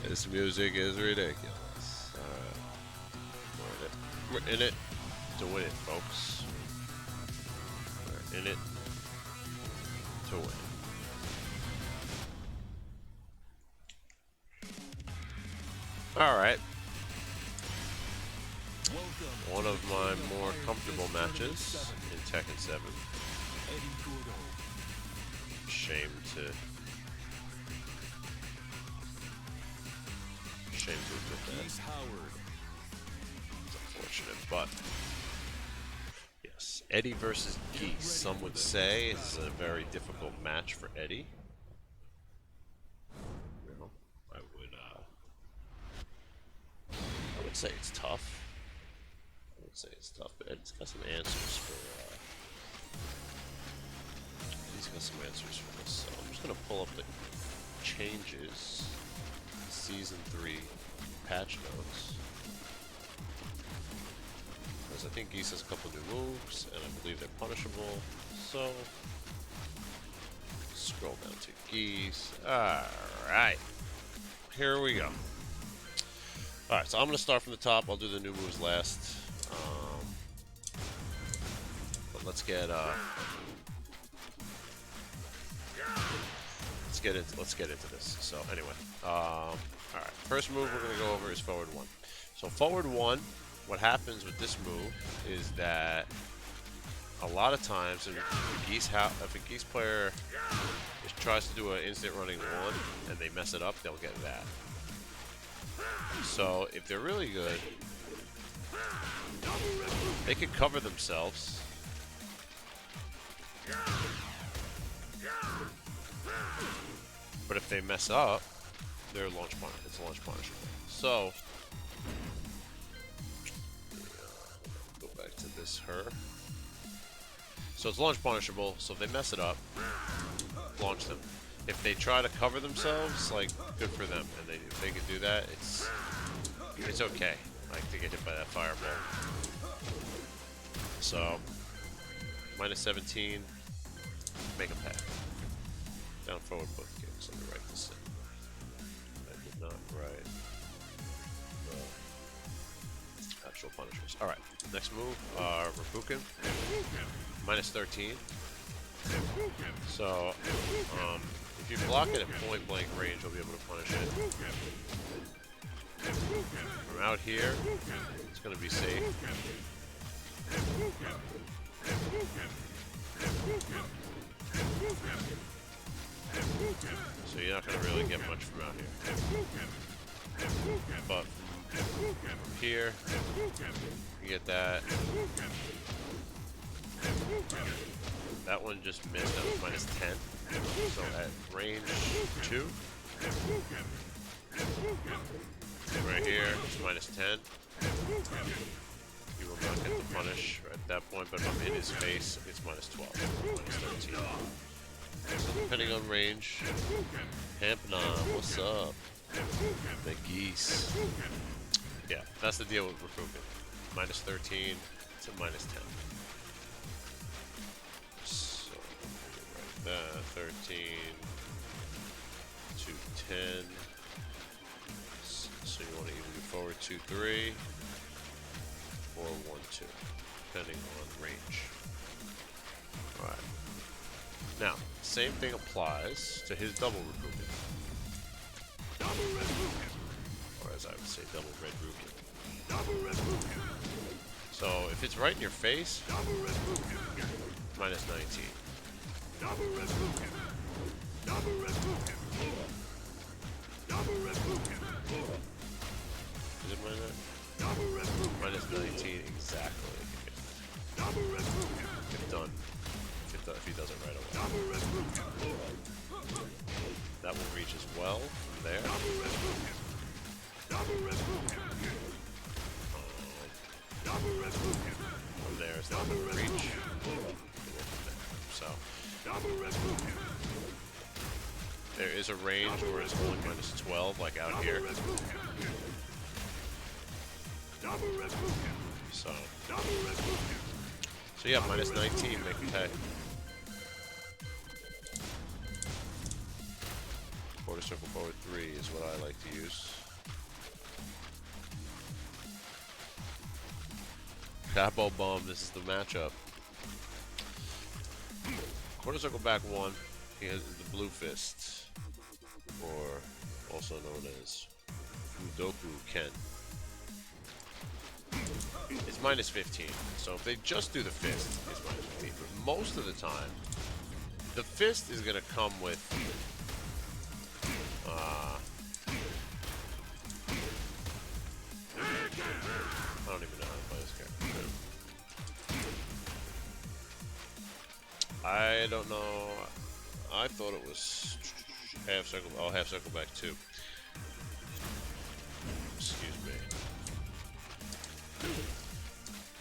This music is ridiculous. Alright. We're in it to win it, folks. We're in it to win. Alright. One of my more comfortable matches in Tekken 7. Shame to admit that. It's unfortunate, but yes, Eddy versus Geese. Some would say is a very difficult match for Eddy. You know, I would say it's tough. But Eddy's got some answers for. He's got some answers for this. So I'm just gonna pull up the changes. Season 3 patch notes. Because I think Geese has a couple new moves, and I believe they're punishable. So, scroll down to Geese. Alright. Here we go. Alright, so I'm going to start from the top. I'll do the new moves last. But let's get into this. So anyway, all right. First move we're gonna go over is forward 1. So forward 1, what happens with this move is that a lot of times if a Geese player tries to do an instant running 1 and they mess it up, they'll get that. So if they're really good, they can cover themselves. But if they mess up, they're it's launch punishable. So, go back to this her. So it's launch punishable, so if they mess it up, launch them. If they try to cover themselves, like, good for them. And if they can do that, it's okay. Like, to get hit by that fireball. So, minus 17, make a pay. Down forward both kicks. Let me write this in. I did not write the actual punishments. Alright, next move, Rebuken. Minus 13. So, if you block it at point blank range, you'll be able to punish it. From out here, it's going to be safe. So you're not going to really get much from out here. But from here, you get that. That one just missed. That was minus 10. So at range 2, right here, it's minus 10. You will not get the punish at that point, but if I'm in his face, it's minus 12, minus 13. So depending on range, Hampna, what's up? The Geese. Yeah, that's the deal with Rebuken. Minus 13 to minus 10. So, right there, 13 to 10. So you want to either do forward 2-3 or 1-2, depending on range. Alright. Now, same thing applies to his double Rebuken. Or as I would say, double red Ruken. So if it's right in your face, minus 19. Is it minus 19 exactly. If done. If he does it right away. That will reach as well from there. From there is not going to reach. So there is a range where it's only minus 12, like out here. So yeah, minus 19, make a pay. Quarter circle forward 3 is what I like to use. Capo Bomb, this is the matchup. Quarter circle back 1. He has the blue fist, or also known as Fudoku Ken. It's minus 15. So if they just do the fist, it's minus 15. But most of the time, the fist is going to come with I don't even know how to play this character. I don't know. I thought it was half circle. Oh, half circle back 2. Excuse me.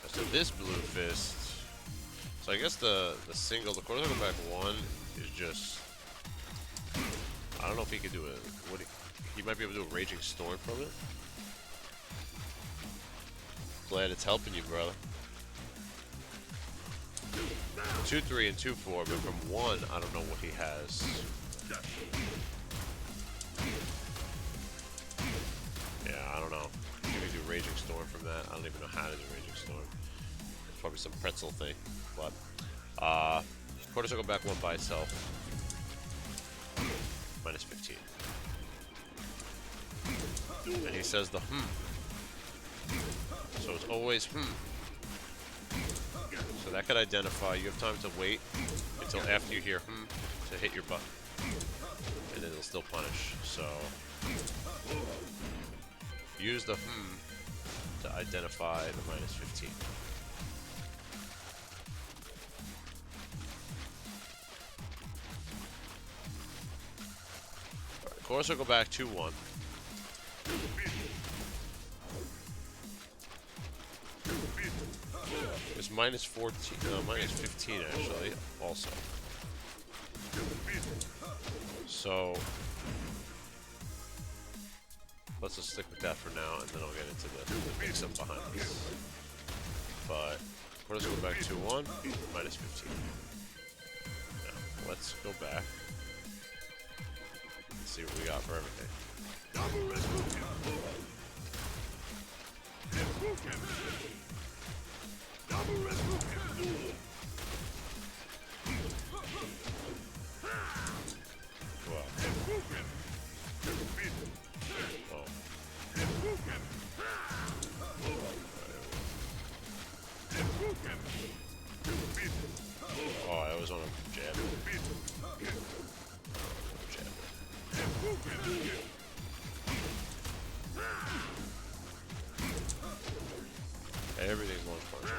So this blue fist. So I guess the quarter circle back 1 is just. I don't know if he could do it. He might be able to do a Raging Storm from it. Glad it's helping you, brother. 2-3 and 2-4, but from 1, I don't know what he has. Yeah, I don't know. Maybe do Raging Storm from that. I don't even know how to do Raging Storm. It's probably some pretzel thing. But quarter circle back 1 by itself. Minus 15. And he says the So it's always So that could identify. You have time to wait until after you hear to hit your button. And then it'll still punish. So use the to identify the minus 15. Alright, quarter circle back 2-1. It's minus 14, minus 15 actually, also. So let's just stick with that for now, and then I'll get into the mix-up behind this. But quarter circle back 2-1, minus 15. Now let's go back and see what we got for everything. Oh, I was on a jab. Everything's launch punch.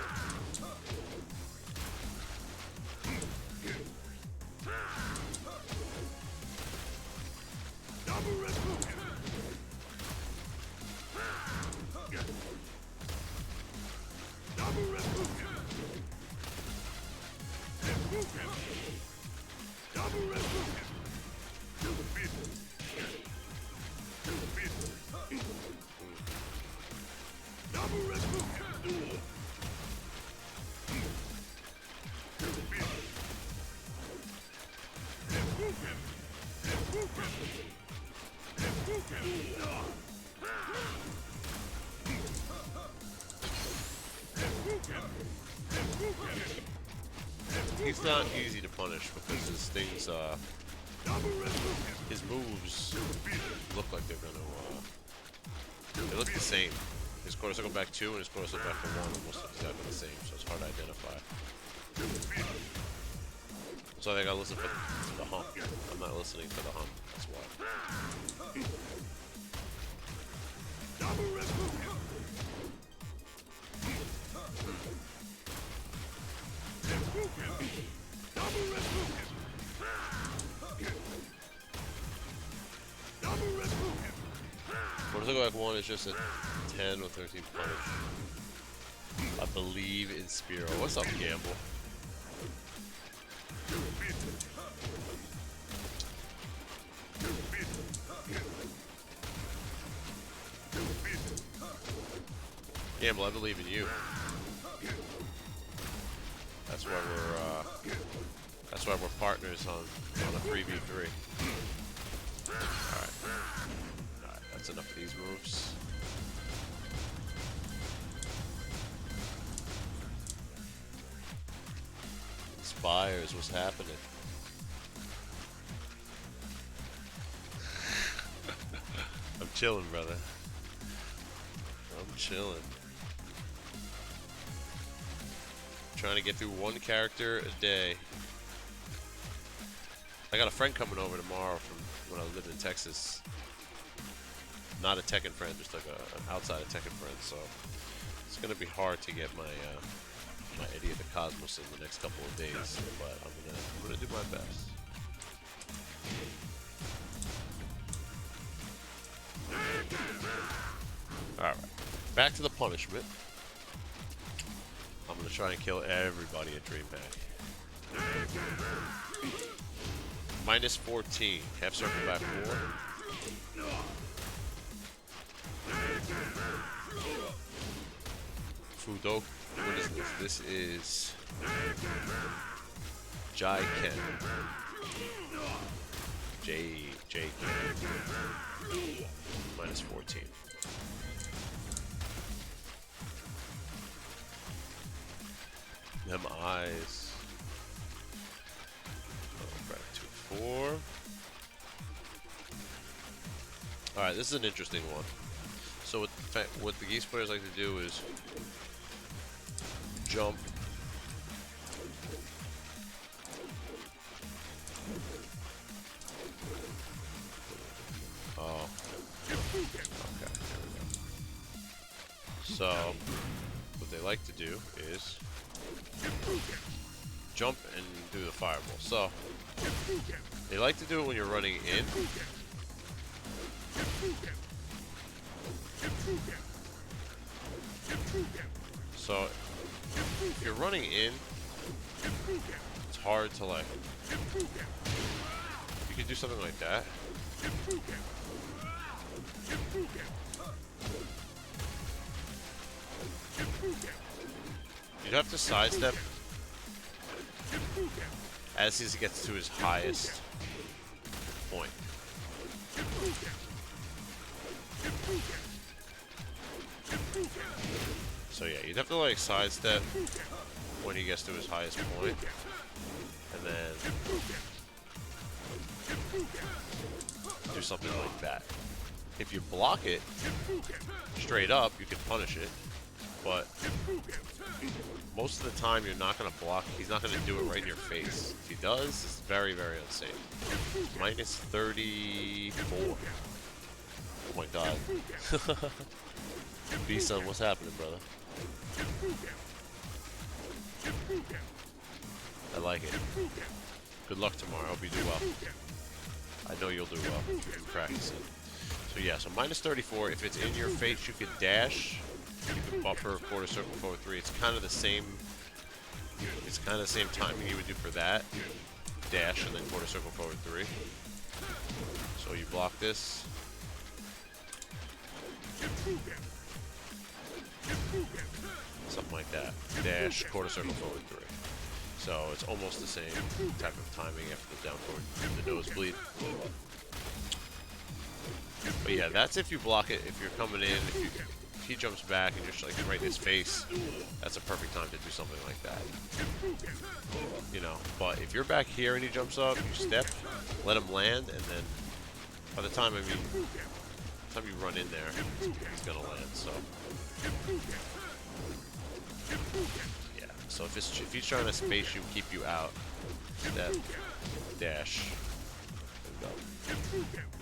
He's not easy to punish because his things, his moves look like they're gonna, they look the same. His quarter circle back 2 and his quarter circle back 1 almost look exactly the same, so it's hard to identify. So I think I listen for the hump. I'm not listening for the hump, that's why. Quarter circle back 1 is just a 10 or 13 punish. I believe in Spero. What's up, Gamble? Gamble, I believe in you. That's why we're partners on a 3v3. Alright. moves. Inspires, what's happening? I'm chilling, brother. I'm chilling. Trying to get through one character a day. I got a friend coming over tomorrow from when I lived in Texas. Not a Tekken friend, just like an outside of Tekken friend. So it's gonna be hard to get my my Eddy of the Cosmos in the next couple of days, but I'm gonna do my best. Alright, back to the punishment. I'm gonna try and kill everybody at DreamHack. Minus 14, half circle back 4. Fudo, what is this? This is Jai Ken. J Ken. Minus 14. Them eyes. Oh, back to 4. Alright, this is an interesting one. So what the Geese players like to do is jump. Oh. Okay, there we go. So, what they like to do is jump and do the fireball. So, they like to do it when you're running in. So, if you're running in, it's hard to like, you could do something like that. You'd have to sidestep as he gets to his highest point. So yeah, you'd have to like sidestep when he gets to his highest point, and then do something like that. If you block it straight up, you can punish it, but most of the time you're not going to block. He's not going to do it right in your face. If he does, it's very, very unsafe. Minus 34. Oh my god. B-Son, what's happening, brother? I like it. Good luck tomorrow. I hope you do well. I know you'll do well. You're practicing. So yeah, so minus 34. If it's in your face, you could dash. You can buffer, quarter circle, forward 3. It's kind of the same. It's kind of the same timing you would do for that. Dash and then quarter circle, forward 3. So you block this. Something like that. Dash, quarter circle, forward 3. So it's almost the same type of timing after the down forward, the nosebleed. But yeah, that's if you block it. If you're coming in, if he jumps back and you're just like right in his face, that's a perfect time to do something like that. You know, but if you're back here and he jumps up, you step, let him land, and then by the time, you run in there, he's gonna land. So yeah. So if he's trying to space you, keep you out, step, dash, and go.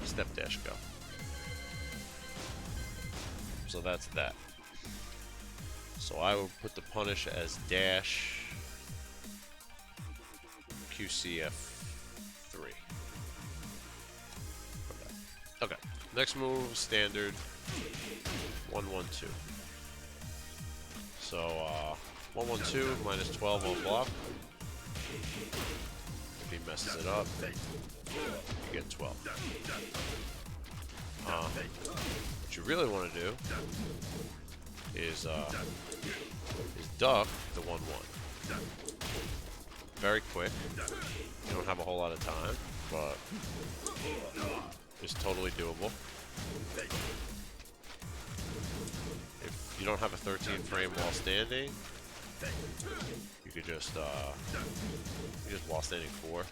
Step, dash, go. So that's that. So I will put the punish as dash QCF 3. Okay. Next move, standard 1-1-2. So 1-1-2 minus 12 on block. If he messes it up, you get 12. What you really want to do is duck the 1-1. Very quick. You don't have a whole lot of time, but it's totally doable. you don't have a 13 frame while standing, you could just while standing 4.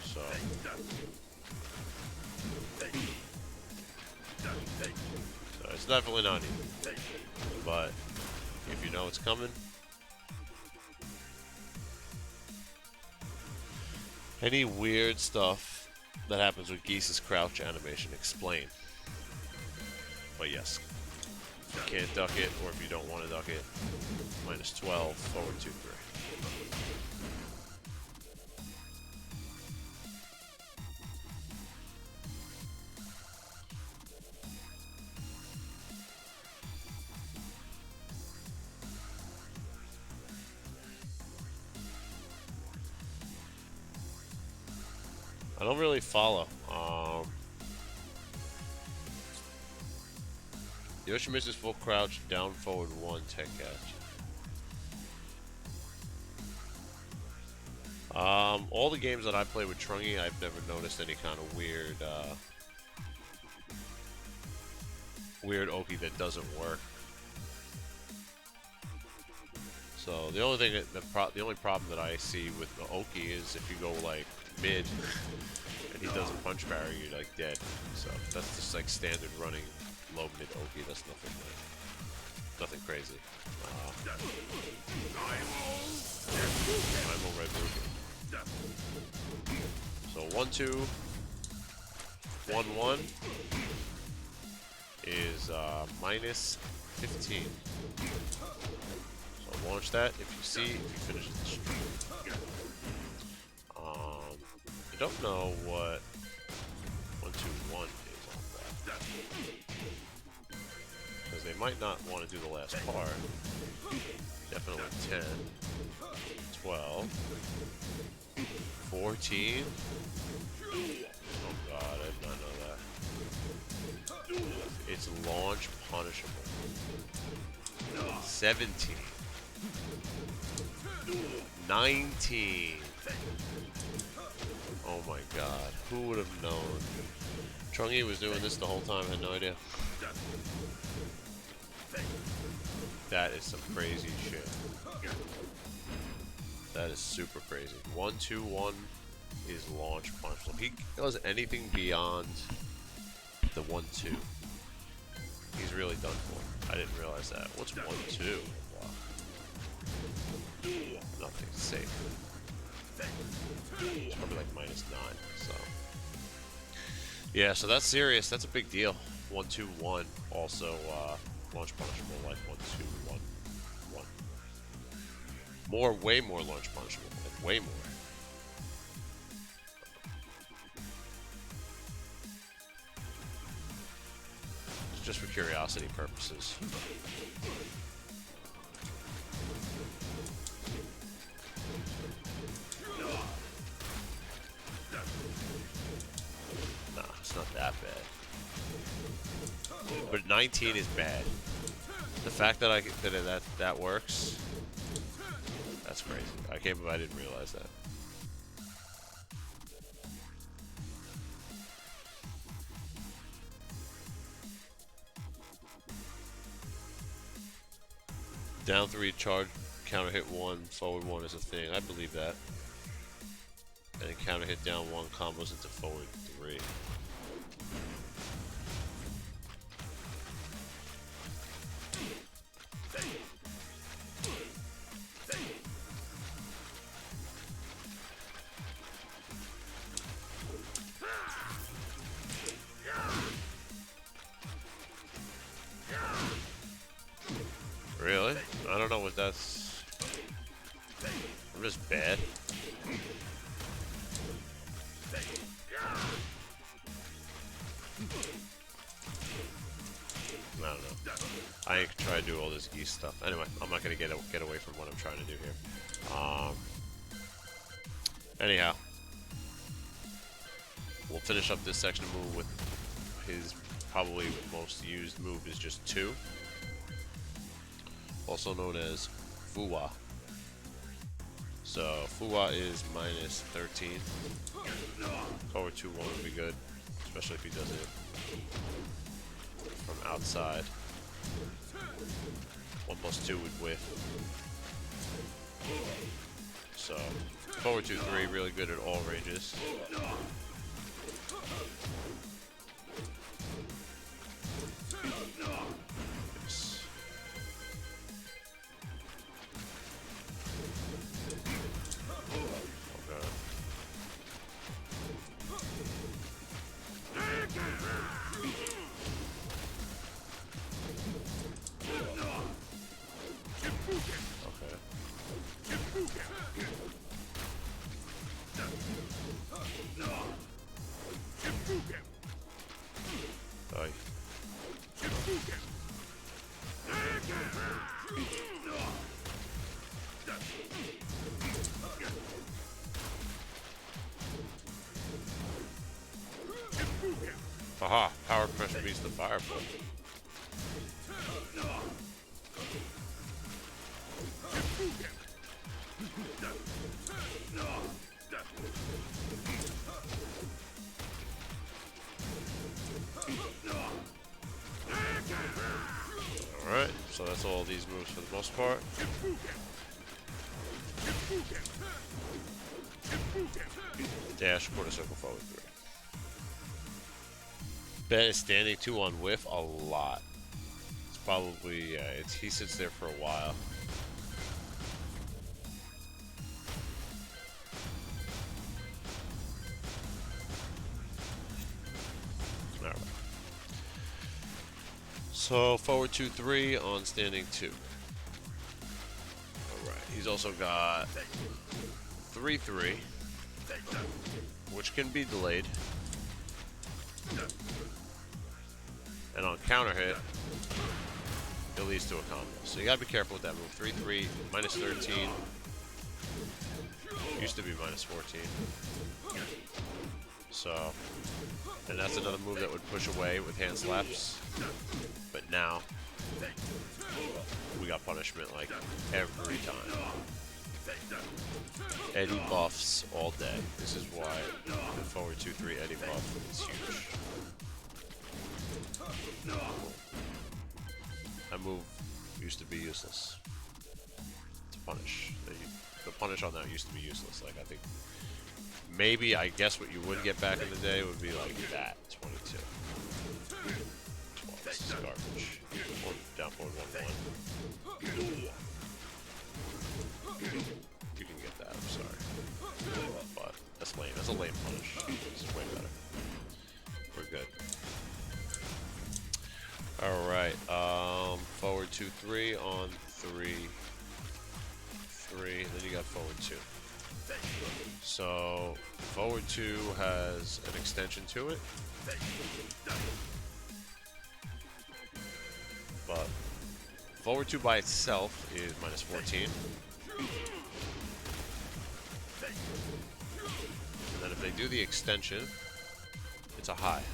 So it's definitely not easy, but if you know it's coming. Any weird stuff that happens with Geese's crouch animation, explain. But yes, if you can't duck it, or if you don't want to duck it, -12, forward 2, 3. I don't really follow. Yoshi misses full crouch, down forward 1, tech catch. All the games that I play with Trungy, I've never noticed any kind of weird, weird Oki that doesn't work. So the only thing the only problem that I see with the Oki is if you go like mid and he doesn't punch parry, you're like dead. So that's just like standard running low mid Oki. That's nothing crazy. I'm red blue. So 1, 2, 1, 1 is -15. So launch that if you see, if you finish the stream. I don't know what 1, 2, 1 is on that. Because they might not want to do the last part. Definitely 10, 12, 14. Oh god, I did not know that. It's launch punishable. 17. 19. Oh my god, who would have known? Trungy was doing this the whole time, I had no idea. That is some crazy shit. That is super crazy. 1, 2, 1 is launch punishable. He does anything beyond the 1, 2. He's really done for. I didn't realize that. What's 1, 2? Wow. Nothing. Safe. It's probably like -9. So yeah, so that's serious. That's a big deal. 1, 2, 1. Also launch punishable like 1, 2, 1, 1. More, way more launch punishable. Like way more. Just for curiosity purposes. Nah, it's not that bad. But 19 is bad. The fact that that works, that's crazy. I can't believe I didn't realize that. Down 3, charge, counter hit 1, forward 1 is a thing. I believe that. And then counter hit down 1 combos into forward 3. Really? I don't know what that's... I'm just bad. I don't know. I ain't try to do all this geese stuff. Anyway, I'm not gonna get away from what I'm trying to do here. Anyhow, we'll finish up this section move with his probably most used move is just 2. Also known as Fuwa. So Fuwa is -13. Forward 2-1 would be good, especially if he does it from outside. 1+2 would whiff. So, forward 2-3, really good at all ranges. Aha! Power pressure beats the fire flip. Alright, so that's all these moves for the most part. Dash, quarter circle, forward 3. Ben is standing 2 on whiff a lot. It's probably, he sits there for a while. Alright. So, forward 2-3 on standing 2. Alright, he's also got 3-3, which can be delayed. And on counter hit, it leads to a combo. So you gotta be careful with that move. 3-3, minus 13. Used to be minus 14. So, and that's another move that would push away with hand slaps. But now, we got punishment like every time. Eddy buffs all day. This is why the forward 2-3 Eddy buff is huge. That move used to be useless to punish. The punish on that used to be useless. Like, I think maybe, I guess what you would get back in the day would be like that, 22. 12, this is garbage. Down forward 1-1. You can get that, I'm sorry. But that's lame. That's a lame punish. This is way better. We're good. Alright, forward 2-3 on 3-3, then you got forward 2. So, forward 2 has an extension to it, but forward 2 by itself is minus 14. And then if they do the extension, it's a high.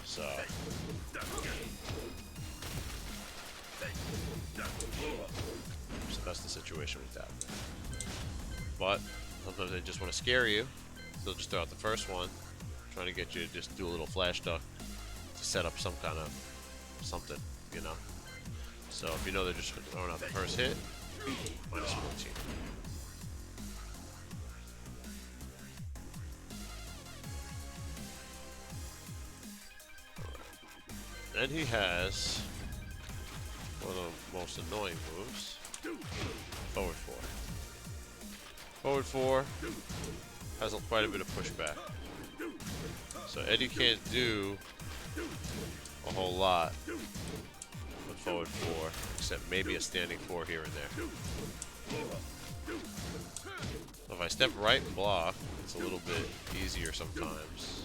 So that's the situation with that. But sometimes they just want to scare you. They'll just throw out the first one, trying to get you to just do a little flash duck to set up some kind of something, you know. So if you know they're just throwing out the first hit, minus 14. Then he has one of the most annoying moves, forward 4. Forward 4 has quite a bit of pushback. So Eddy can't do a whole lot with forward 4, except maybe a standing 4 here and there. So if I step right and block, it's a little bit easier sometimes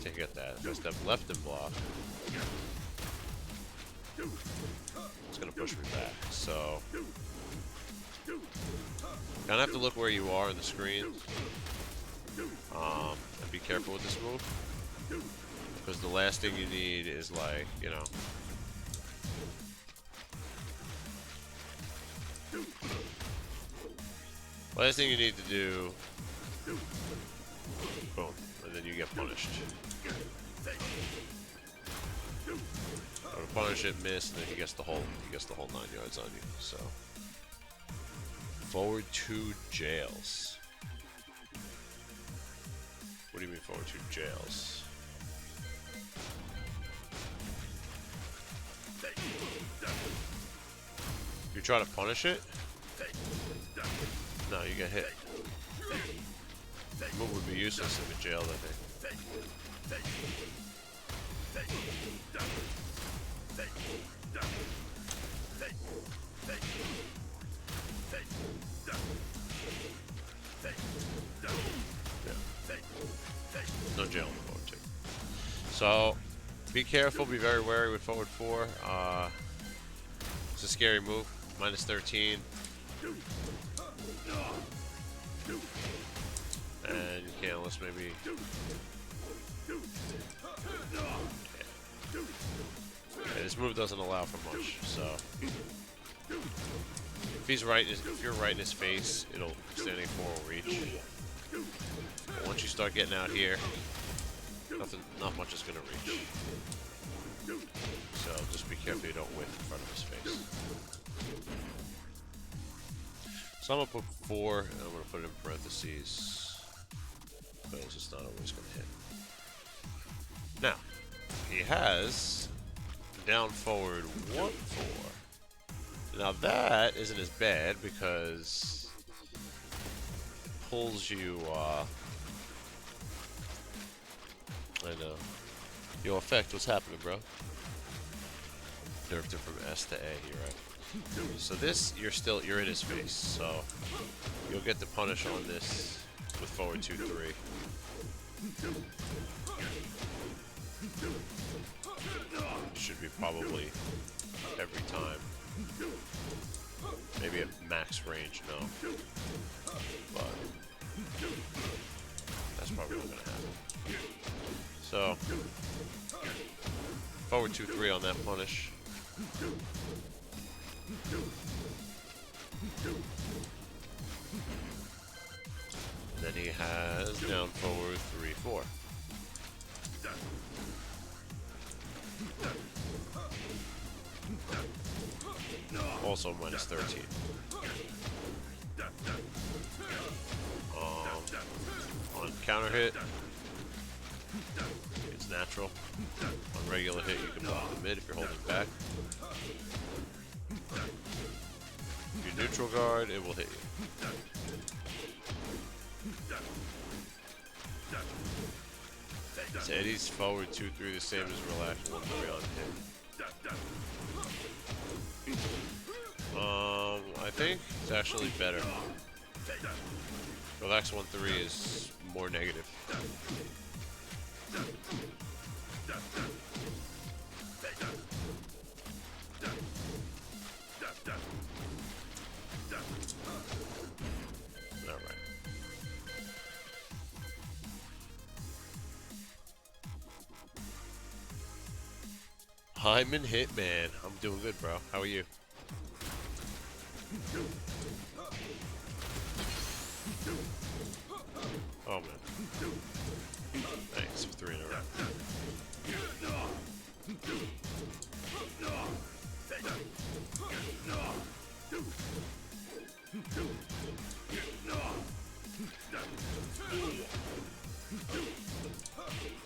to get that. If I step left and block, it's going to push me back. So, kind of have to look where you are in the screen, and be careful with this move, because the last thing you need is, like, you know, last thing you need to do, boom, and then you get punished. Go to punish it, miss, and then he gets the whole 9 yards on you. So forward 2 jails. What do you mean forward 2 jails? You try to punish it? No, you get hit. Move would be useless if it jailed, I think. No jail in forward 2. So, be careful, be very wary with forward 4. It's a scary move. Minus 13. And you can't unless maybe... Yeah, this move doesn't allow for much, so... If you're right in his face, it'll standing 4 will reach. But once you start getting out here, not much is gonna reach. So just be careful you don't whiff in front of his face. So I'm gonna put 4, and I'm gonna put it in parentheses, because it's not always gonna hit. Now, he has down forward 1-4. Now that isn't as bad because it pulls you, I know. Yo, effect, what's happening, bro? Nerfed it from S to A, you're right. So this, you're in his face, so you'll get the punish on this with forward 2-3. Should be probably every time. Maybe at max range, no. But that's probably not gonna happen. So forward 2-3 on that punish. Then he has down forward 3-4. Also minus 13. On counter hit, it's natural. On regular hit, you can block the mid if you're holding back. If you neutral guard, it will hit you. So Eddy's forward 2-3 the same as relax 1-3 on hit. I think it's actually better. Relax 1-3 is more negative. Alright. Hyman Hitman. I'm doing good, bro. How are you? Oh, man. Thanks for 3 in a row.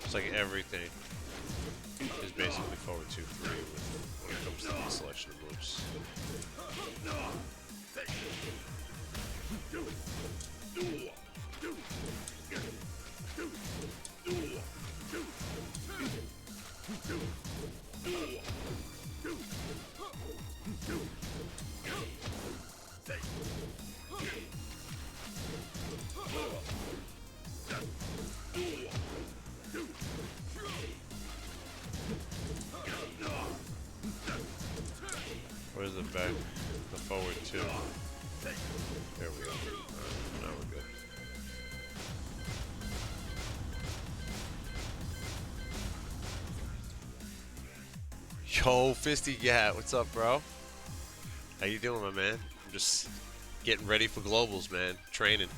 It's like everything is basically forward 2-3 when it comes to the selection of moves. Where's the back? The forward 2. There we go. Alright, now we're good. Yo, Fisty Gat, what's up, bro? How you doing, my man? I'm just getting ready for globals, man. Training.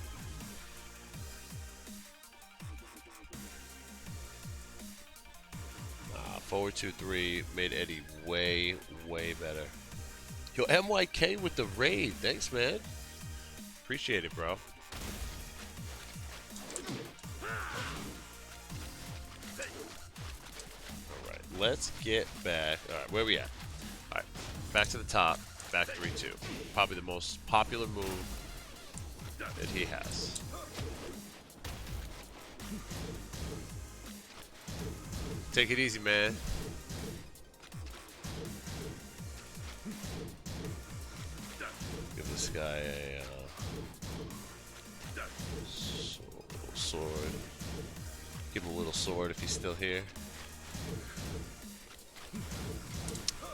Forward 2-3 made Eddie way, way better. Yo, MYK with the raid. Thanks, man. Appreciate it, bro. Alright, let's get back. Alright, where we at? Alright, back to the top. Back 3-2. Probably the most popular move that he has. Take it easy, man. Give this guy a sword. Give him a little sword if he's still here.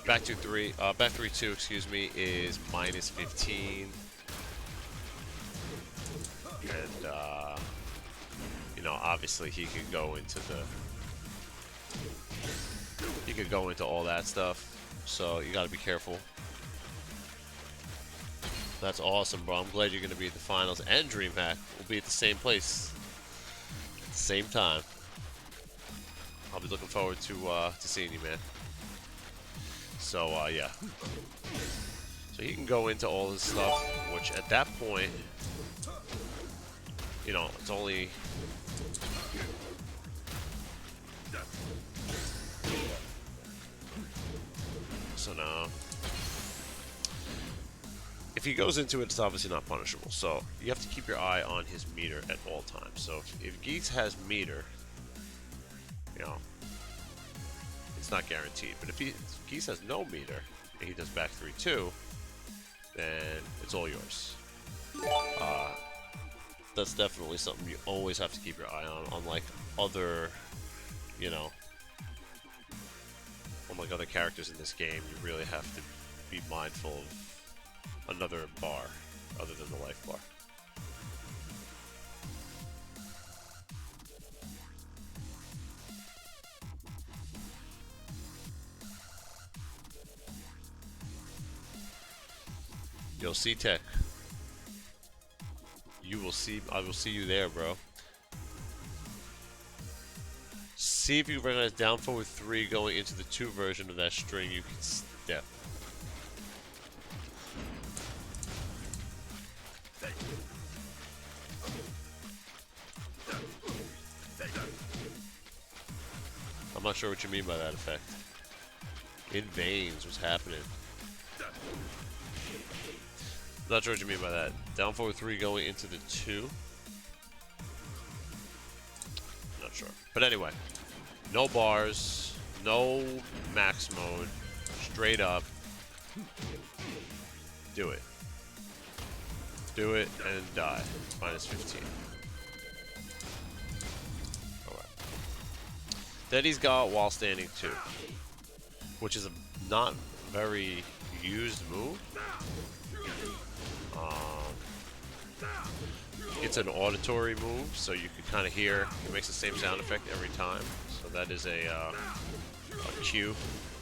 Back 2-3, back 3-2, excuse me, is minus 15. And you know, obviously he could go into all that stuff. So you gotta be careful. That's awesome, bro. I'm glad you're gonna be at the finals, and DreamHack will be at the same place at the same time. I'll be looking forward to seeing you, man. So yeah. So he can go into all this stuff, which at that point, you know, it's only so now. If he goes into it, it's obviously not punishable. So you have to keep your eye on his meter at all times. So if Geese has meter, you know, it's not guaranteed. But if Geese has no meter and he does back 3-2, then it's all yours. That's definitely something you always have to keep your eye on. Unlike other, you know, unlike other characters in this game, you really have to be mindful of another bar other than the life bar. Yo, C-Tech. You will see, I will see you there, bro. See if you can recognize down forward 3 going into the 2 version of that string you can step. I'm not sure what you mean by that effect. In veins, what's happening? Not sure what you mean by that. Down forward 3 going into the 2. Not sure. But anyway, no bars, no max mode, straight up. Do it. Do it and die. Minus 15. Alright. Then he's got while standing 2, which is a not very used move. It's an auditory move, so you can kind of hear. It makes the same sound effect every time. So that is a cue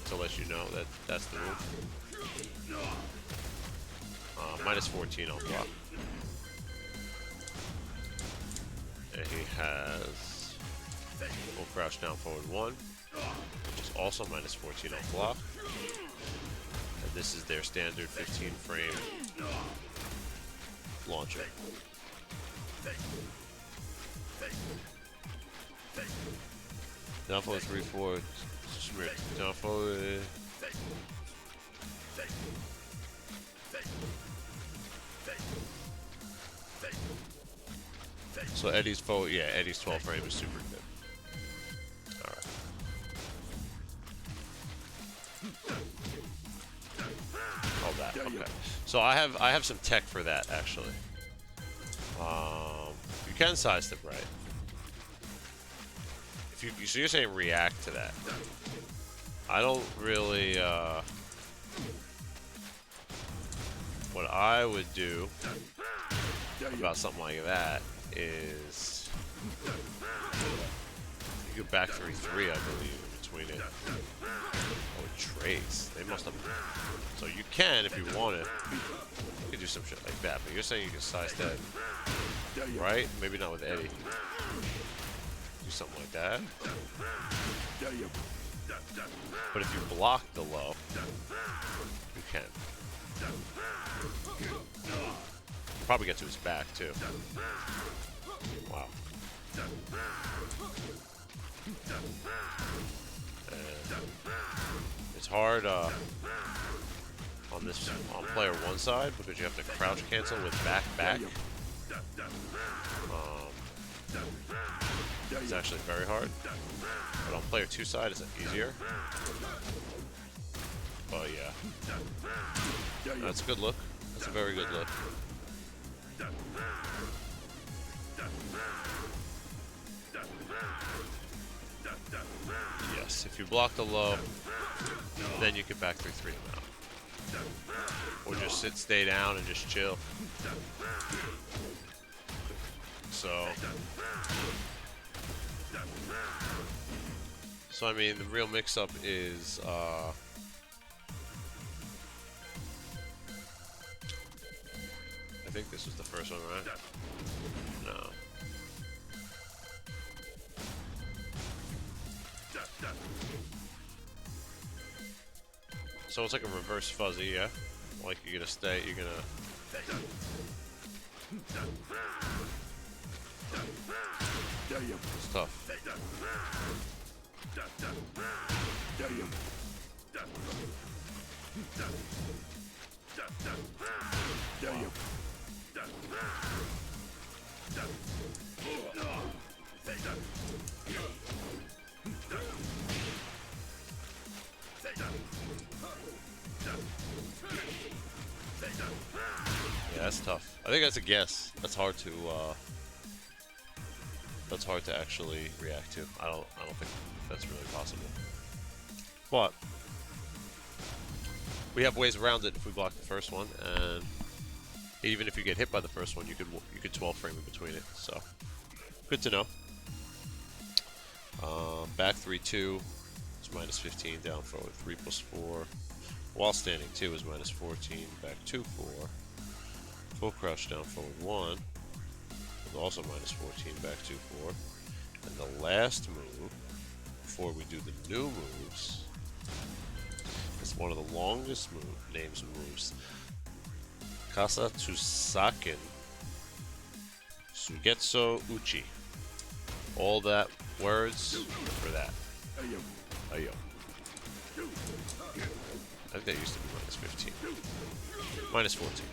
to let you know that that's the move. Minus 14 on block. And he has full crouch down forward 1, which is also minus 14 on block. And this is their standard 15 frame launcher. Down forward 3-4. Down forward. So Eddie's forward, yeah, Eddie's 12 frame is super good. Alright. All that, okay. So I have some tech for that actually. You can side step right. If you so you're saying react to that. I don't really what I would do about something like that is you go back 3-3, I believe, between it. Oh, trace. They must have. So you can, if you want it, you can do some shit like that. But you're saying you can sidestep, right? Maybe not with Eddie. Do something like that. But if you block the low, you can. Probably get to his back too. Wow. And it's hard on player one side because you have to crouch cancel with back. It's actually very hard. But on player two side, it's easier. But yeah, that's a good look. That's a very good look. Yes, if you block the low, then you can back 3-3 him out. Or just stay down and just chill. So I mean, the real mix-up is I think this was the first one, right? No. So it's like a reverse fuzzy, yeah? Like you're gonna stay, you're gonna... It's tough. Yeah, that's tough. I think that's a guess. That's hard to actually react to. I don't think that's really possible. But we have ways around it if we block the first one, and even if you get hit by the first one, you could 12 frame in between it. So good to know. Back 3-2 is -15. Down forward 3 + 4. While standing 2 is -14. Back 2-4. Full crouch down forward 1 is also -14. Back 2-4. And the last move before we do the new moves. It's one of the longest names of moves. Kasa Tsusaken Sugetsu Uchi. All that words for that. Ayo. I think that used to be -15. -14.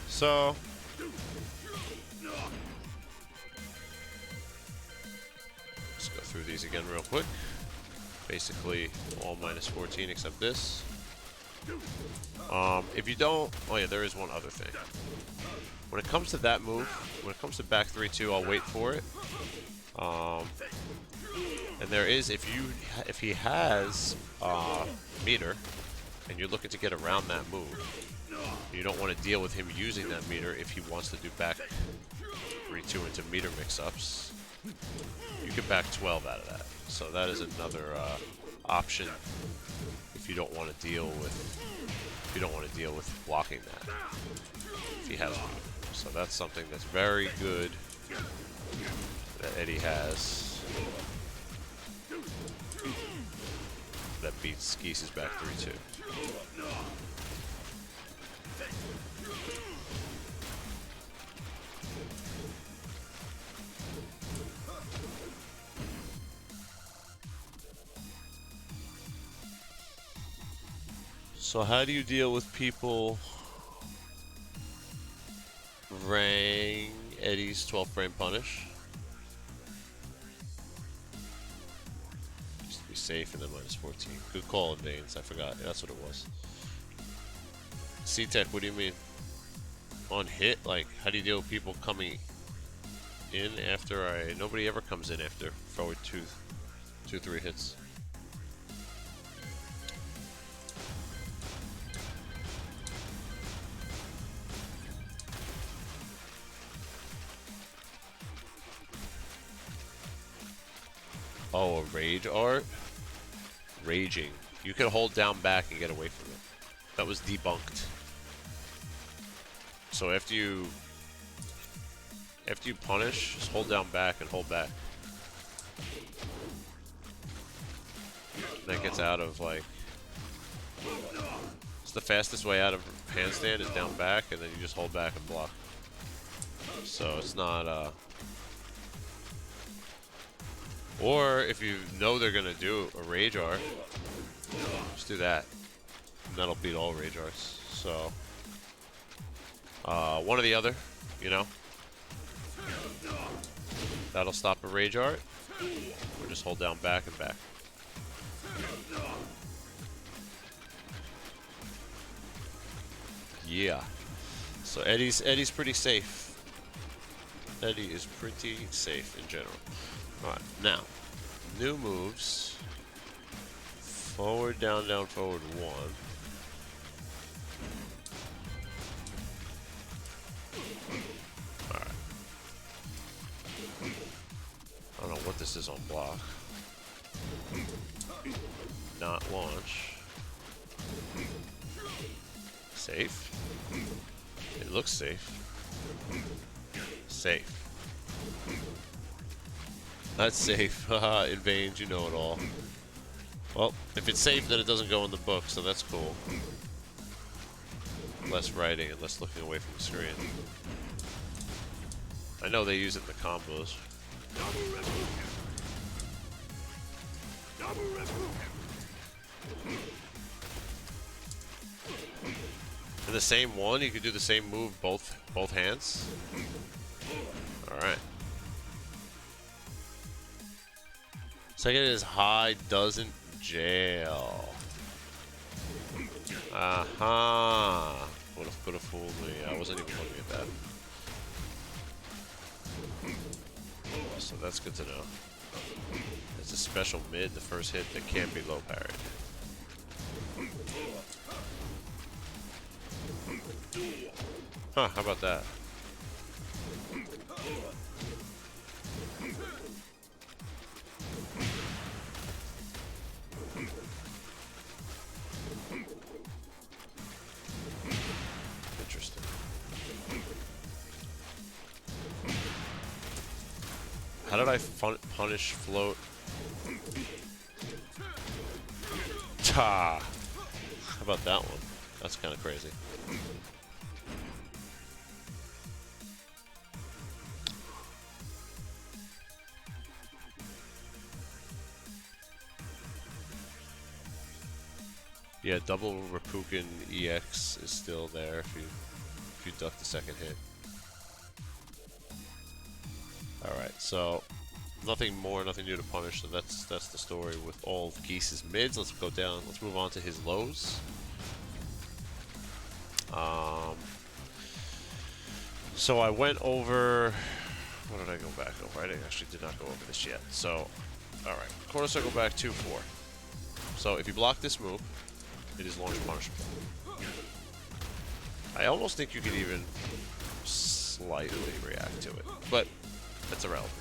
So let's go through these again real quick. Basically all -14 except this. If you don't, oh yeah, there is one other thing. When it comes to that move, when it comes to back 3-2, I'll wait for it. And there is, if he has meter, and you're looking to get around that move, you don't want to deal with him using that meter if he wants to do back 3-2 into meter mix-ups. You can back 12 out of that. So that is another option if you don't want to deal with blocking that. If he has meter. So that's something that's very good that Eddy has. That beats Geese's back 3-2. So how do you deal with people rang Eddy's 12 frame punish? Used to be safe and then -14. Good call, Veins. I forgot. That's what it was. C-Tech, what do you mean? On hit? Like, how do you deal with people coming in after nobody ever comes in after forward 2-3 hits. Oh, a rage art? Raging. You can hold down back and get away from it. That was debunked. So after you punish, just hold down back and hold back. That gets out of, like... It's the fastest way out of handstand is down back, and then you just hold back and block. So it's not, Or if you know they're gonna do a rage art, just do that. And that'll beat all rage arts. So, one or the other, you know? That'll stop a rage art. Or just hold down back and back. Yeah. So Eddy's pretty safe. Eddy is pretty safe in general. Alright, now, new moves. Forward, down, down, forward, 1. Alright. I don't know what this is on block. Not launch. Safe. It looks safe. Safe. That's safe. Haha, in veins, you know it all. Well, if it's safe, then it doesn't go in the book, so that's cool. Less writing and less looking away from the screen. I know they use it in the combos. In the same one, you could do the same move both hands. All right. Second is high doesn't jail. Aha. Could have fooled me. I wasn't even looking at that. So that's good to know. It's a special mid, the first hit that can't be low parried. Huh, how about that? Interesting. How did I punish float? Ta! How about that one? That's kind of crazy. Yeah, double Rapukin EX is still there if you duck the second hit. Alright, so nothing more, nothing new to punish, so that's the story with all of Geese's mids. Let's go down, let's move on to his lows. So I went over, what did I go back over? I actually did not go over this yet. So, alright, quarter circle back 2-4. So if you block this move, it is launch punishable. I almost think you could even slightly react to it, but that's irrelevant.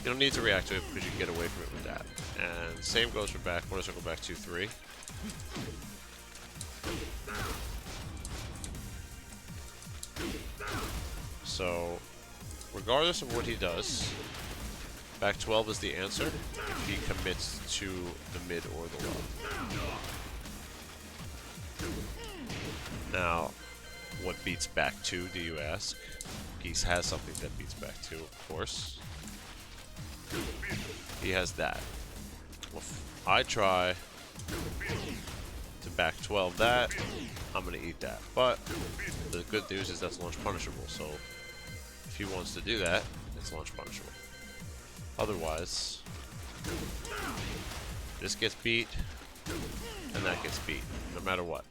You don't need to react to it because you can get away from it with that. And same goes for back, quarter circle back 2-3. So, regardless of what he does, back 12 is the answer if he commits to the mid or the low. Now, what beats back 2, do you ask? Geese has something that beats back 2, of course. He has that. Well, if I try to back 12 that, I'm going to eat that. But the good news is that's launch punishable, so if he wants to do that, it's launch punishable. Otherwise, this gets beat, and that gets beat, no matter what.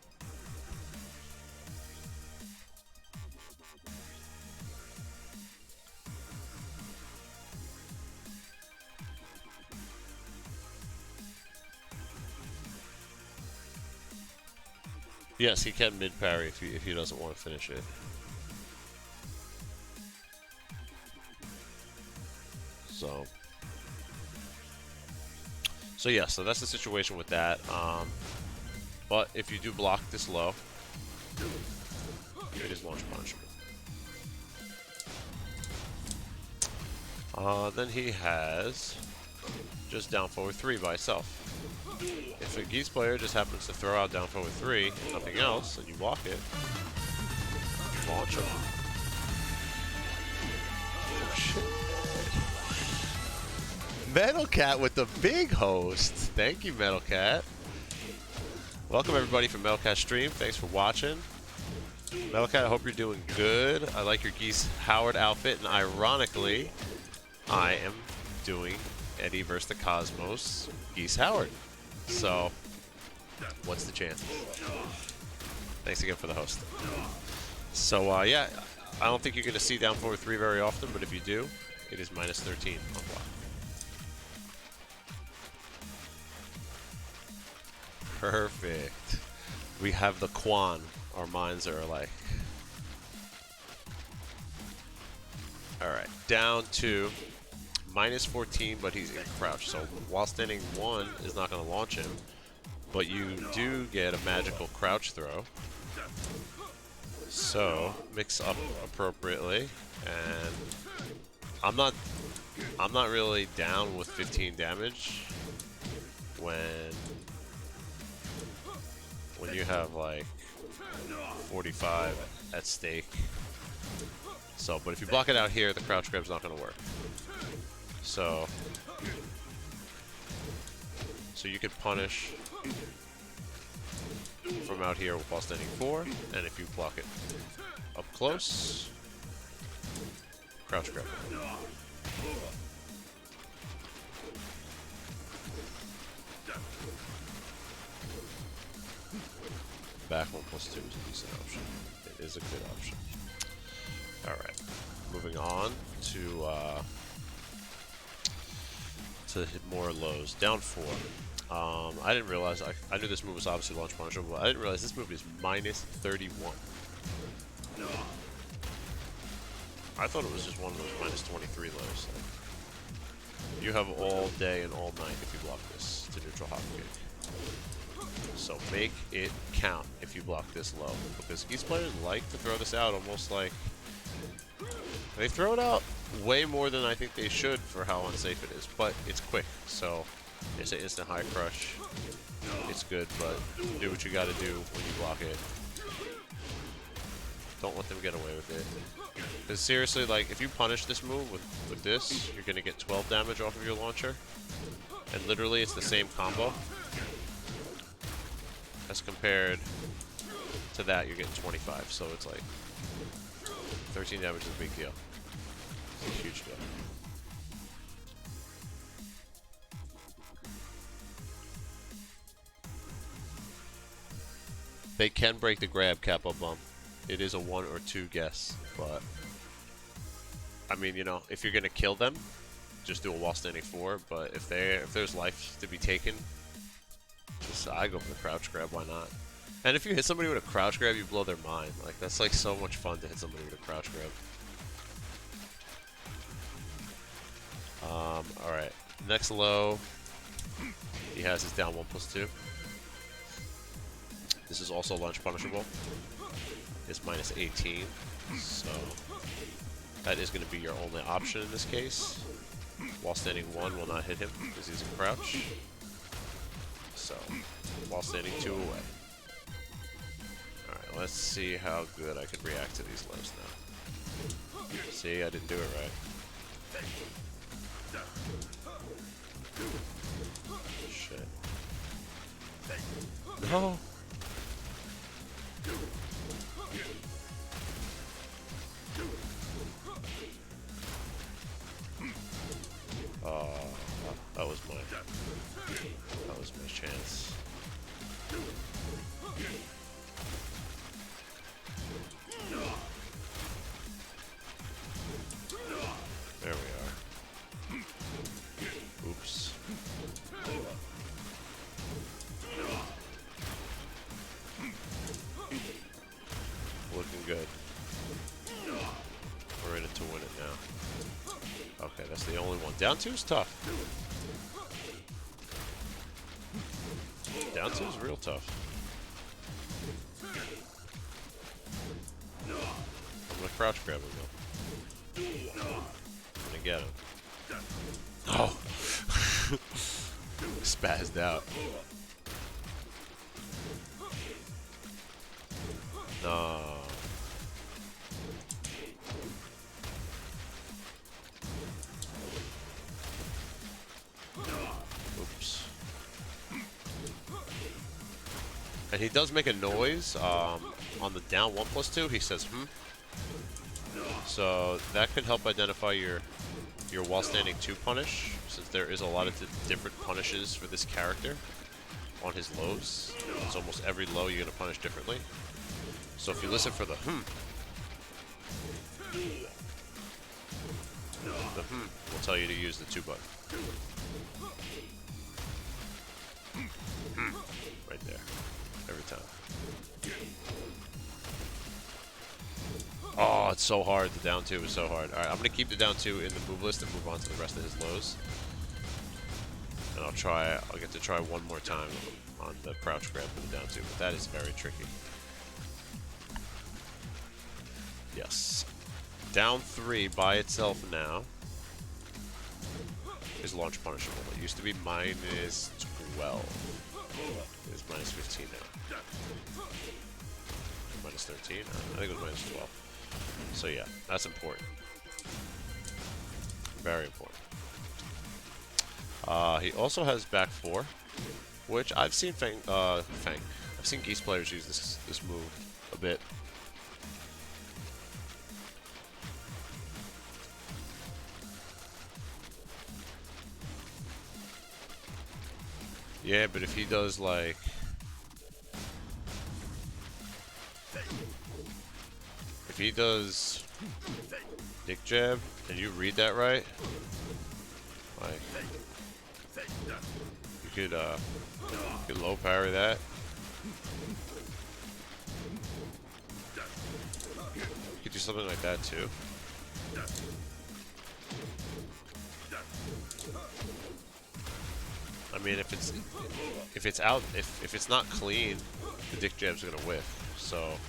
Yes, he can mid parry if he doesn't want to finish it. So yeah, so that's the situation with that. But if you do block this low, it is launch punishable. Then he has just down forward 3 by itself. if a Geese player just happens to throw out down forward 3 and nothing else, and you block it, launch them. Oh, shit. Metal Cat with the big host. Thank you, Metal Cat. Welcome everybody from Metal Cat Stream. Thanks for watching. Metal Cat, I hope you're doing good. I like your Geese Howard outfit, and ironically, I am doing Eddy vs the Cosmos Geese Howard. So, what's the chance? Thanks again for the host. So, yeah, I don't think you're going to see down forward 3 very often, but if you do, it is minus 13 on block. Perfect. We have the Quan. Our minds are alike. Alright, down to minus 14, but he's in crouch. So while standing 1 is not going to launch him, but you do get a magical crouch throw. So mix up appropriately, and I'm not really down with 15 damage when you have like 45 at stake. So, but if you block it out here, the crouch grab's not going to work. So you can punish from out here while standing 4, and if you block it up close, crouch grab. Back 1+2 is a decent option. It is a good option. Alright, moving on to hit more lows. Down 4. I didn't realize, I knew this move was obviously launch punishable, but I didn't realize this move is minus 31. I thought it was just one of those minus 23 lows. You have all day and all night if you block this to neutral hop kick. So make it count if you block this low, because Geese players like to throw this out almost like they throw it out way more than I think they should for how unsafe it is, but it's quick, so it's an instant high crush. It's good, but do what you gotta do when you block it. Don't let them get away with it. Because seriously, like, if you punish this move with this, you're gonna get 12 damage off of your launcher, and literally it's the same combo. As compared to that, you're getting 25, so it's like 13 damage is a big deal. It's a huge deal. They can break the grab capo bump. It is a 1 or 2 guess, but I mean, you know, if you're gonna kill them, just do a while standing 4. But if there's life to be taken, I go for the crouch grab, why not? And if you hit somebody with a crouch grab, you blow their mind. Like, that's like so much fun to hit somebody with a crouch grab. Alright. Next low, he has his down 1+2. This is also launch punishable. It's minus 18. So that is going to be your only option in this case. While standing 1 will not hit him because he's in crouch. So, while standing 2 away. Alright, let's see how good I can react to these lows now. See, I didn't do it right. Shit. No! That was my chance. There we are. Oops. Looking good. We're in it to win it now. Okay, that's the only one. Down 2 is tough. Down 2 is real tough. I'm gonna crouch grab him though. I'm gonna get him. Oh! Spazzed out. No. Oops. And he does make a noise on the down 1+2. He says, hmm. So that could help identify your while standing 2 punish, since there is a lot of different punishes for this character on his lows. It's almost every low you're going to punish differently. So if you listen for the will tell you to use the 2 button. Right there. Every time. Oh, it's so hard. The down 2 is so hard. Alright, I'm going to keep the down 2 in the move list and move on to the rest of his lows. And I'll get to try one more time on the crouch grab for the down 2, but that is very tricky. Yes. Down 3 by itself now is launch punishable. It used to be -12. It's -15 now. -13? I think it was -12. So yeah, that's important. Very important. He also has back 4, which I've seen I've seen Geese players use this move a bit. Yeah, but if he does like dick jab and you read that right, like you could low parry that. You could do something like that too. I mean, if it's not clean, the dick jab's gonna whiff. So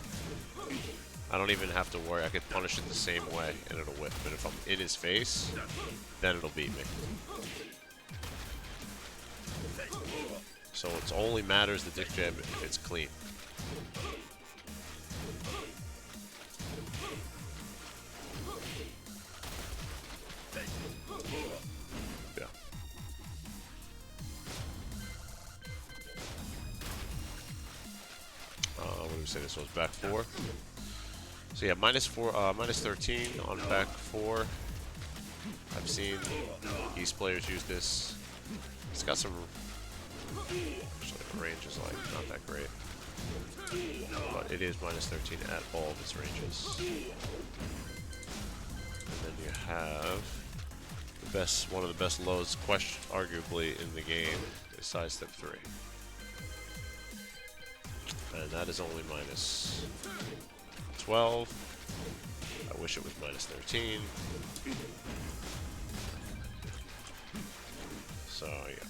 I don't even have to worry. I could punish it the same way and it'll whiff. But if I'm in his face, then it'll beat me. So it only matters the dick jab if it's clean. Yeah. What do we say this was? Back 4. So yeah, -13 on back 4. I've seen Geese players use this. It's got some. Actually, the range is like not that great, but it is -13 at all of its ranges. And then you have one of the best lows, arguably in the game, is sidestep 3, and that is only -12. I wish it was -13. So yeah.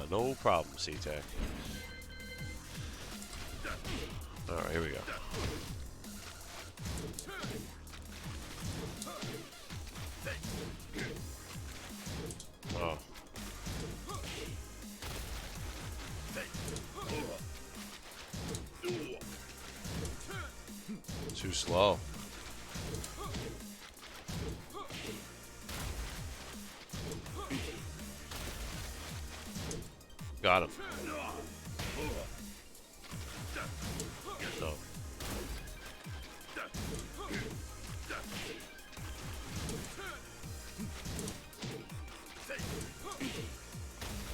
No problem, C-Tech. Alright, here we go. Oh. Too slow. Got him. No.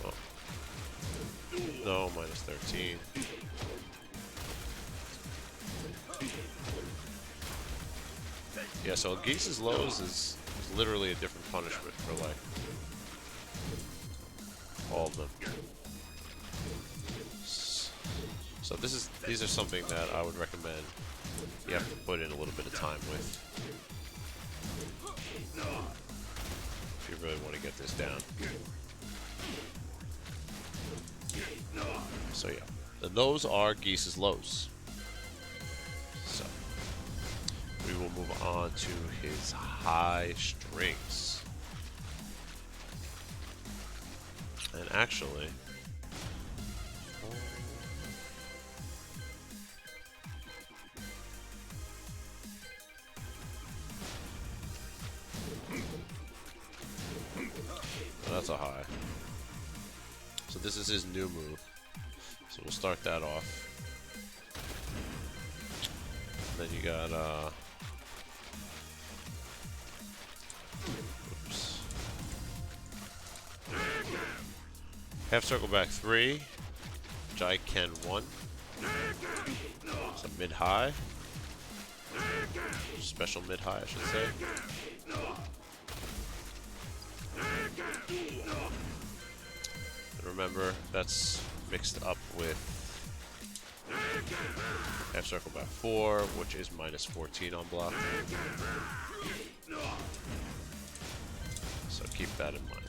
Oh. No, -13. Yeah, so Geese's lows is literally a different punishment for like all of them. So these are something that I would recommend you have to put in a little bit of time with if you really want to get this down. So yeah, and those are Geese's lows. So will move on to his high strings. And actually, that's a high. So this is his new move. So we'll start that off. Then you got oops. Half circle back 3. Ken 1. It's a mid high. Special mid high, I should say. And remember, that's mixed up with half circle back 4, which is minus 14 on block. So keep that in mind.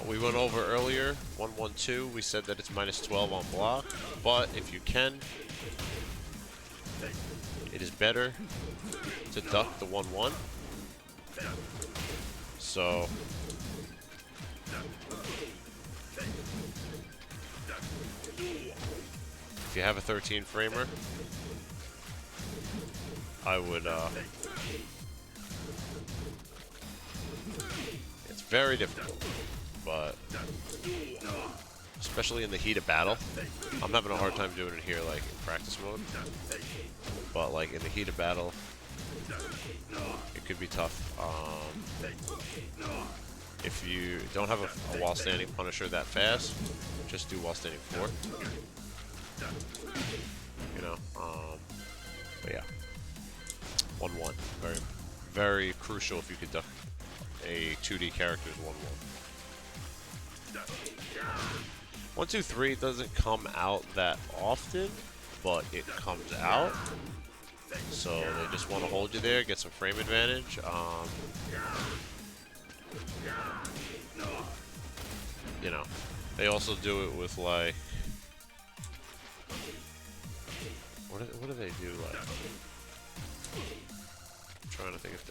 We went over earlier, 1-1-2. We said that it's minus 12 on block, but if you can, it is better to duck the 1-1. So if you have a 13 framer, I would it's very difficult, but especially in the heat of battle, I'm having a hard time doing it here like in practice mode, but like in the heat of battle it could be tough. If you don't have a while standing Punisher that fast, just do while standing 4. You know, but yeah, 1-1, very, very crucial if you could duck a 2D character's 1-1. 1-2-3 doesn't come out that often, but it comes out. So they just want to hold you there, get some frame advantage. You know, they also do it with like, what do they do like? I'm trying to think if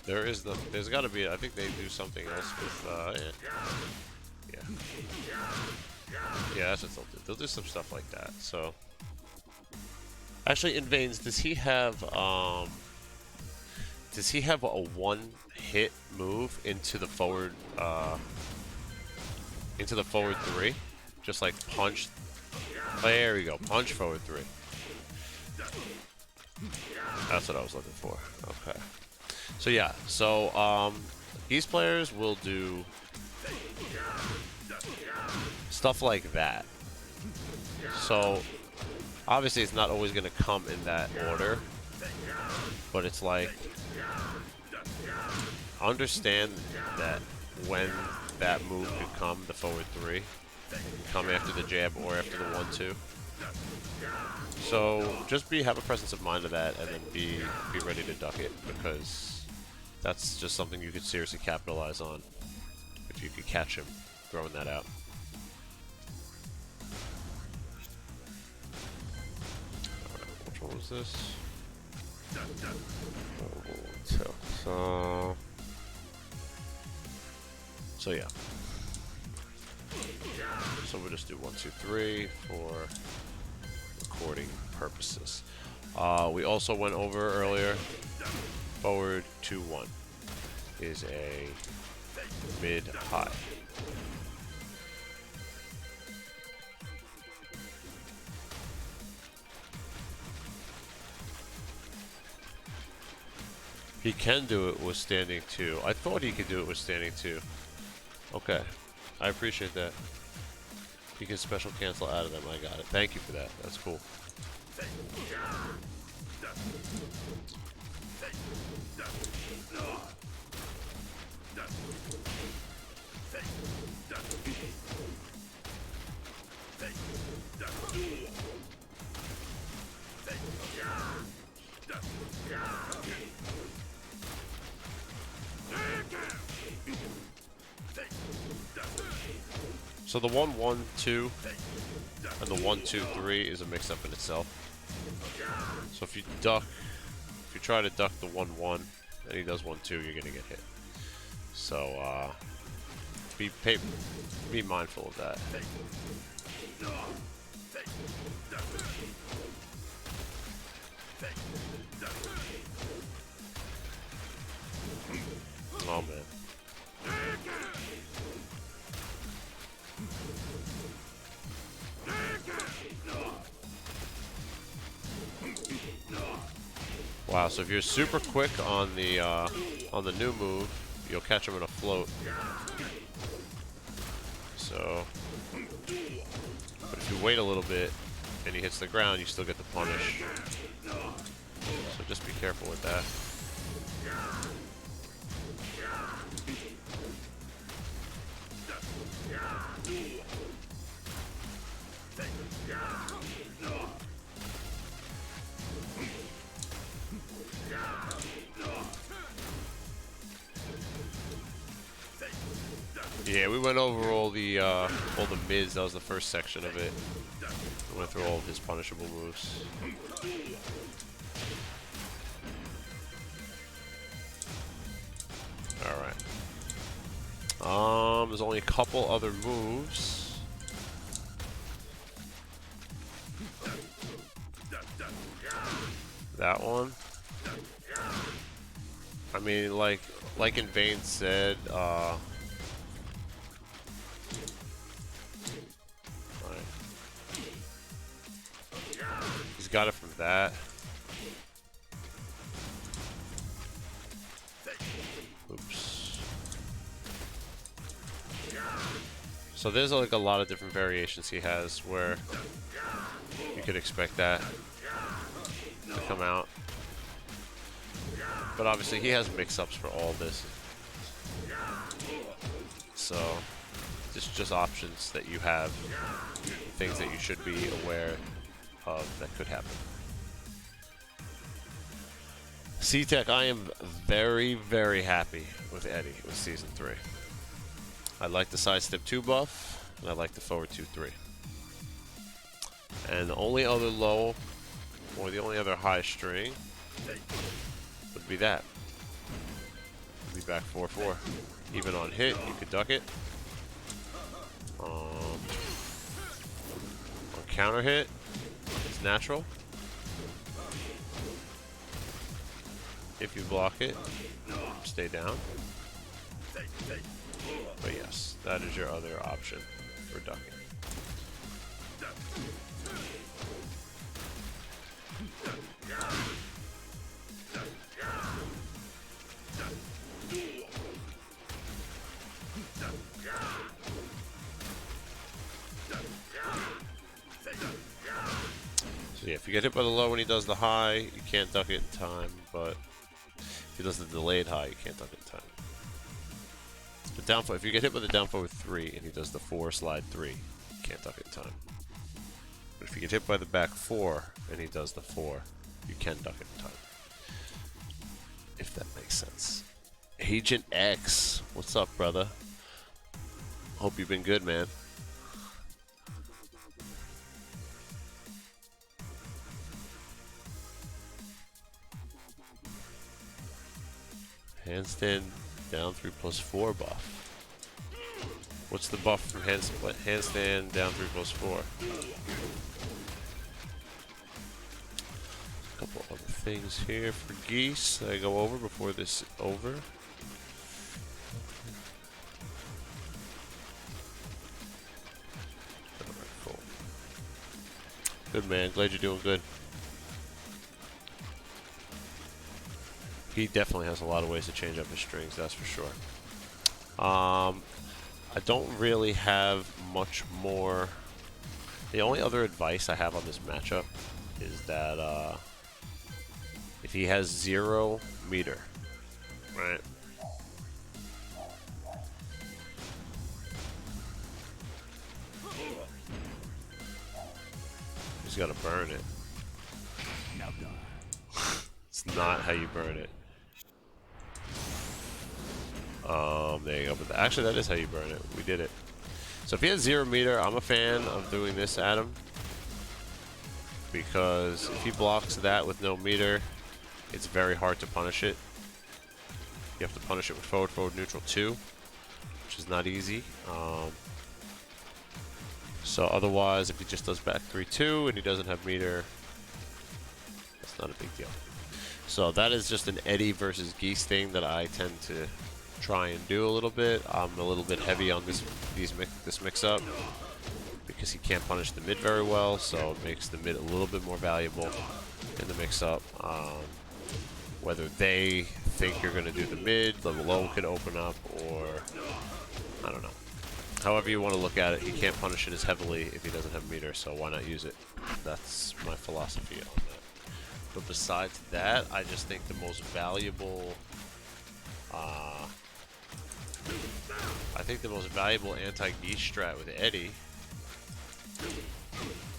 there's got to be, I think they do something else with, yeah, that's what they'll do. They'll do some stuff like that. So, actually, in Veins, does he have a one-hit move into the forward 3? Just like punch. There we go. Punch forward 3. That's what I was looking for. Okay. So yeah. So Geese players will do stuff like that. So obviously it's not always going to come in that order, but it's like, understand that when that move could come, the forward 3, come after the jab or after the 1-2. So just have a presence of mind of that, and then be ready to duck it, because that's just something you could seriously capitalize on if you could catch him throwing that out. Alright, which one was this? So yeah. So we'll just do 1-2-3 for recording purposes. We also went over earlier, forward 2-1 is a mid-high. He can do it with standing 2. I thought he could do it with standing 2. Okay, I appreciate that. You can special cancel out of them. I got it. Thank you for that. That's cool. So the 1-1-2 And the 1, 2, 3 is a mix-up in itself. So if you try to duck the 1, 1, and he does 1, 2, you're gonna get hit. So be mindful of that. Oh man. Wow, so if you're super quick on the new move, you'll catch him in a float. So, but if you wait a little bit and he hits the ground, you still get the punish. So just be careful with that. Yeah, we went over all the mids. That was the first section of it. We went through all of his punishable moves. Alright. There's only a couple other moves. That one. I mean, like in Vane said, he's got it from that. Oops. So there's like a lot of different variations he has where you could expect that to come out. But obviously he has mix-ups for all this. So just options that you have, things that you should be aware of that could happen. C-Tech, I am very, very happy with Eddy with Season 3. I like the sidestep 2 buff, and I like the forward 2-3. And the only other low, or the only other high string, would be that. Would be back 4-4. Even on hit, you could duck it. On counter hit, it's natural. If you block it, stay down. But yes, that is your other option for ducking. So yeah, if you get hit by the low when he does the high, you can't duck it in time, but if he does the delayed high, you can't duck it in time. The downfall, if you get hit by the down forward 3 and he does the 4 slide 3, you can't duck it in time. But if you get hit by the back 4 and he does the 4, you can duck it in time. If that makes sense. Agent X, what's up, brother? Hope you've been good, man. Handstand down 3+4 buff. What's the buff from handstand down 3+4? A couple other things here for Geese that I go over before this is over. Alright, cool. Good, man. Glad you're doing good. He definitely has a lot of ways to change up his strings, that's for sure. I don't really have much more. The only other advice I have on this matchup is that if he has 0 meter, right? He's got to burn it. It's not how you burn it. There you go. But actually, that is how you burn it. We did it. So if he has 0 meter, I'm a fan of doing this at him. Because if he blocks that with no meter, it's very hard to punish it. You have to punish it with forward, forward, neutral 2, which is not easy. So otherwise, if he just does back 3-2 and he doesn't have meter, that's not a big deal. So that is just an Eddy versus Geese thing that I tend to try and do a little bit. I'm a little bit heavy on this mix-up because he can't punish the mid very well, so it makes the mid a little bit more valuable in the mix-up. Whether they think you're going to do the mid, the low could open up, or I don't know. However you want to look at it, he can't punish it as heavily if he doesn't have meter, so why not use it? That's my philosophy on that. But besides that, I just think the most valuable anti-Geese strat with Eddy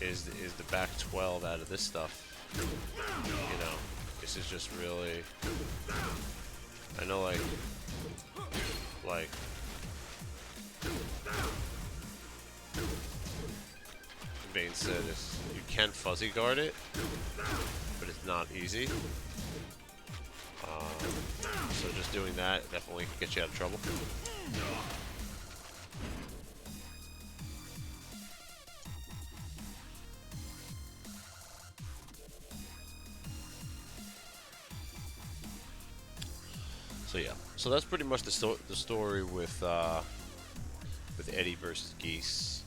is the back 12 out of this stuff. You know, this is just really, I know like Bane said, you can fuzzy guard it, but it's not easy. So just doing that definitely can get you out of trouble. So yeah, so that's pretty much the story with Eddy versus Geese.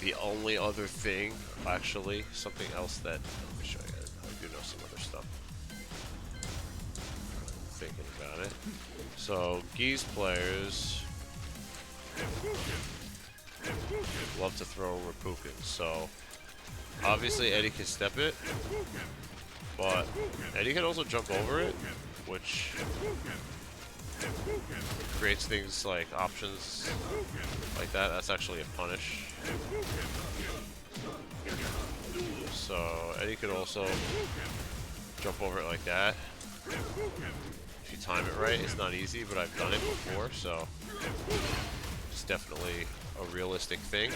The only other thing, actually, something else that, let me show you, I do know some other stuff. I'm thinking about it. So, Geese players love to throw Reppuken. So, obviously Eddy can step it, but Eddy can also jump over it, which creates things like options like that. That's actually a punish. So Eddy could also jump over it like that. If you time it right, it's not easy, but I've done it before, so it's definitely a realistic thing.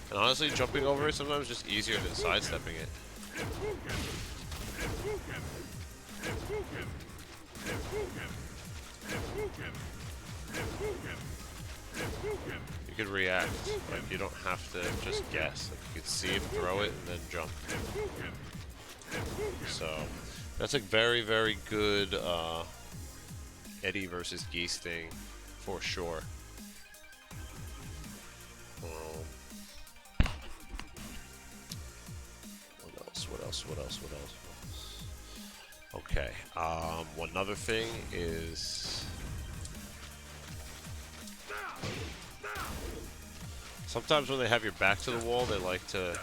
And honestly, jumping over it sometimes is just easier than sidestepping it. You could react, like you don't have to just guess. Like you could see him throw it and then jump. So that's a very, very good Eddy versus Geese thing for sure. What else? Okay. One other thing is sometimes when they have your back to the wall, they like to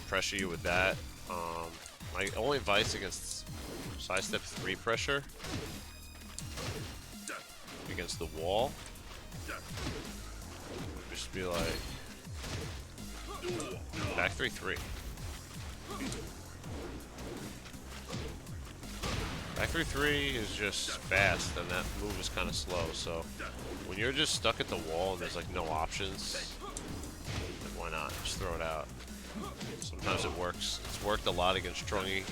pressure you with that. My only advice against sidestep 3 pressure against the wall would just be like back 3-3. Back 3-3 is just fast, and that move is kind of slow. So when you're just stuck at the wall and there's like no options, then why not just throw it out? Sometimes it works. It's worked a lot against Trungy.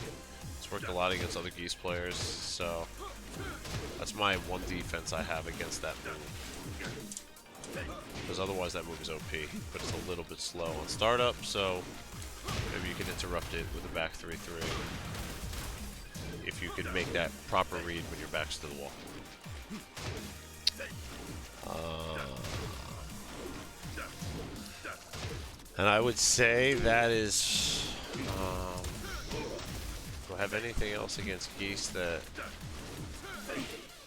It's worked a lot against other Geese players. So that's my one defense I have against that move. Because otherwise that move is OP, but it's a little bit slow on startup, so maybe you can interrupt it with a back 3-3 if you can make that proper read when your back's to the wall. And I would say that is... do I have anything else against Geese that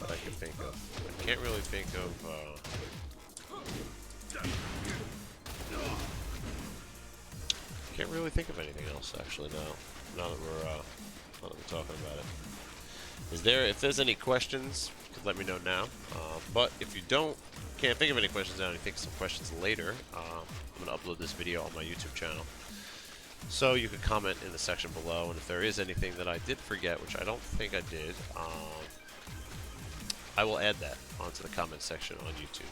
I can think of? I can't really think of... can't really think of anything else actually now that we're talking about it. If there's any questions, let me know now. But if you can't think of any questions now and you think of some questions later, I'm gonna upload this video on my YouTube channel. So you could comment in the section below, and if there is anything that I did forget, which I don't think I did, I will add that onto the comment section on YouTube.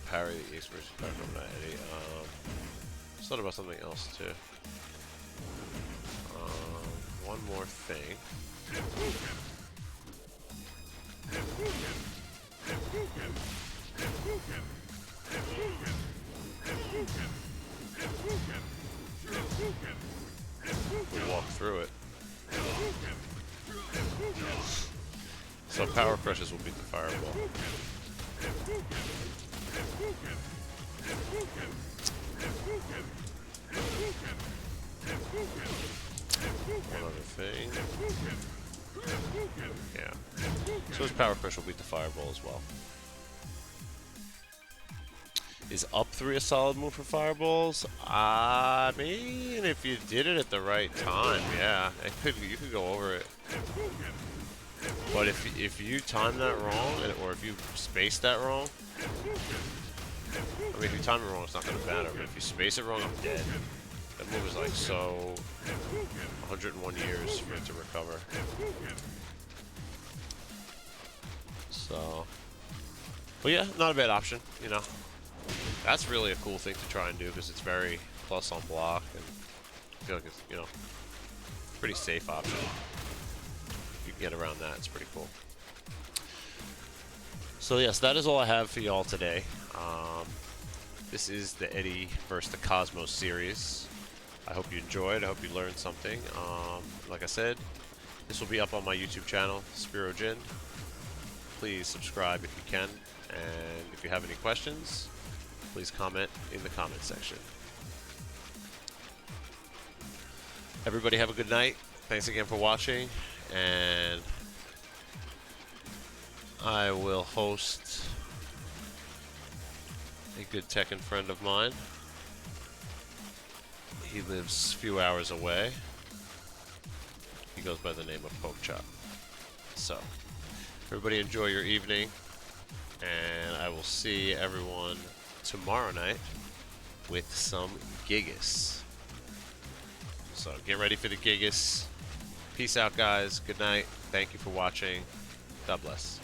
Parry the Geese versus Eddy. I thought about something else too. One more thing. We'll walk through it. So power crushes will beat the fireball. One other thing. Yeah. So his power crush will beat the fireball as well. Is up 3 a solid move for fireballs? I mean, if you did it at the right time, yeah, you could go over it. But if you time that wrong, or if you space that wrong, I mean, if you time it wrong, it's not going to matter. But if you space it wrong, I'm dead. That move is like so 101 years for it to recover. So, but yeah, not a bad option, you know. That's really a cool thing to try and do because it's very plus on block, and I feel like it's, you know, pretty safe option. If you can get around that, it's pretty cool. So yes, that is all I have for y'all today. This is the Eddy vs the Cosmos series. I hope you enjoyed. I hope you learned something. Like I said, this will be up on my YouTube channel, SperoGin. Please subscribe if you can, and if you have any questions, please comment in the comment section. Everybody have a good night. Thanks again for watching, and I will host a good Tekken friend of mine. He lives a few hours away. He goes by the name of Poke Chop. So, everybody enjoy your evening, and I will see everyone tomorrow night with some Gigas. So get ready for the Gigas. Peace out, guys. Good night. Thank you for watching. God bless.